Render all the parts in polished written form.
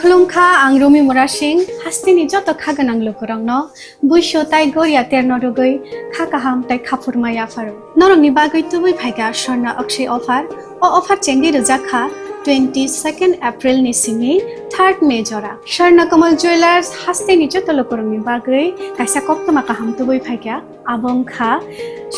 Khulungkha ang Rumi Murashing hastini joto khaganang lukurangno buisho tai goria ternodogoi khakaham tai khapurmaya faru norongni bagoi tubui phaiga sorna akshay offer o offer chengdi rujakha 22nd April ni simi 3rd May jora Sorna Kamal Jewelers hastini joto lukurangni bagoi kaisa koptoma kaham tubui phaiga abongkha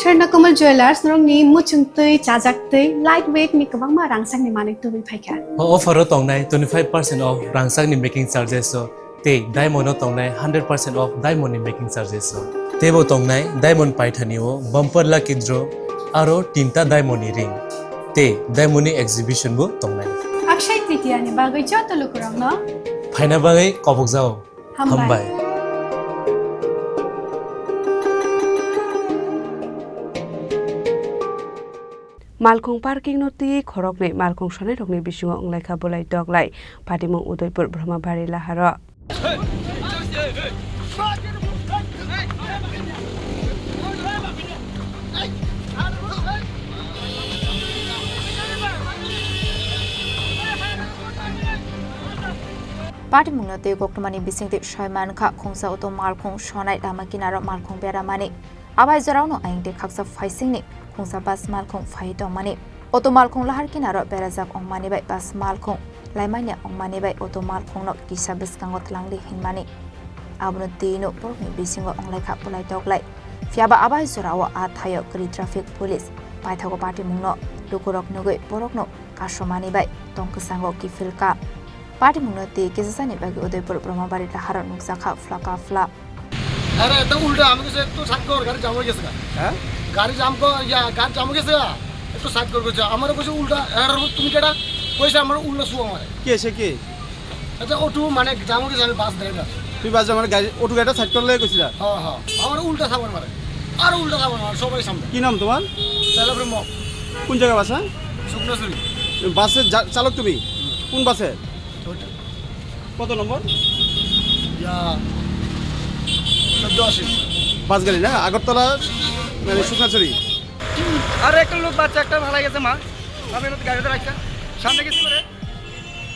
Sorna Kamal Jewelers norongni muchungtui chajaktui lightweight ni kabangma rangsangni manik tubui phaiga offer tongnai 25% off rangsang ni making charges so te diamond tongnai 100% off diamond ni making charges so tebo tongnai diamond paithani o bumper lucky draw aro tinta diamond ni ring te diamond ni exhibition bo tongnai Akshay Tritiya ni bagoi joto lukurangno phaina bagai kopok jao hambai Malkhung parking noti Khoroknwi Malkhung Sonai rokni Bisngo Wnglaikha Bulaitoklai Patimung Udaipur Brahmabari laharo Patimung noti Khoroknwi Bisingti Shaiman kha khongsa auto Malkhung Sonai damakinaro Malkhung beramani abai jarauno aingte khaksa faisingni khongsa bas Malkhung faito mani auto Malkhung lahar kinaro berajak ongmani bai bas Malkhung laimanya ongmani bai auto Malkhung no kisa biskango tlangli hinmani abno tino porokni Bisngo Wnglaikha Bulaitoklai fiaba abai jarao athayo kri traffic police paithago Patimung no lukuroknugoi porokno kasomani bai tongksango kifilka Patimung no te kisasani bagi Udaipur Brahmabari lahar nuksakha flaka fla अरे तो उल्टा हमको से तो साथ कर गाड़ी जाम हो गया हैं गाड़ी जाम को या गाड़ी जाम हो गया तो साथ कर जा हमारे को उल्टा अरे तुम केड़ा पैसा हमारे उल्टा सु हमारे कैसे के अच्छा ऑटो माने जाम हो गया बास ड्राइवर তুই বাস আমার গাড়ি অটো গাড়িটা সাইড করলে কইছিলা हां हां हमारे उल्टा था हमारे আর উল্টা था हमारे সবাই সামনে কি নাম তোমার তাহলে মক কোন জায়গা বাসা সুকনাসুরি বাসের চালক তুমি কোন বাসে কত নম্বর ইয়া বাস গাড়ি না আগরতলা মানে শুকনাছড়ি আর একটা লোক বাচ্চা একটা ভালো গেছে মা আমি তো গাড়িতে রাখছি সামনে কিছু করে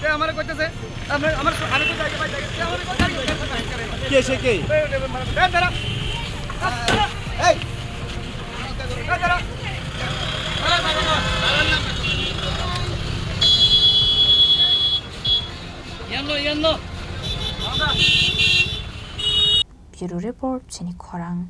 তে আমারে কইতেছে আমার আমি তো যাইতে পাই যাইতে আমারে কই গাড়ি কে সে কে দাঁড়া এই দাঁড়া Bureau Report Chini Khorang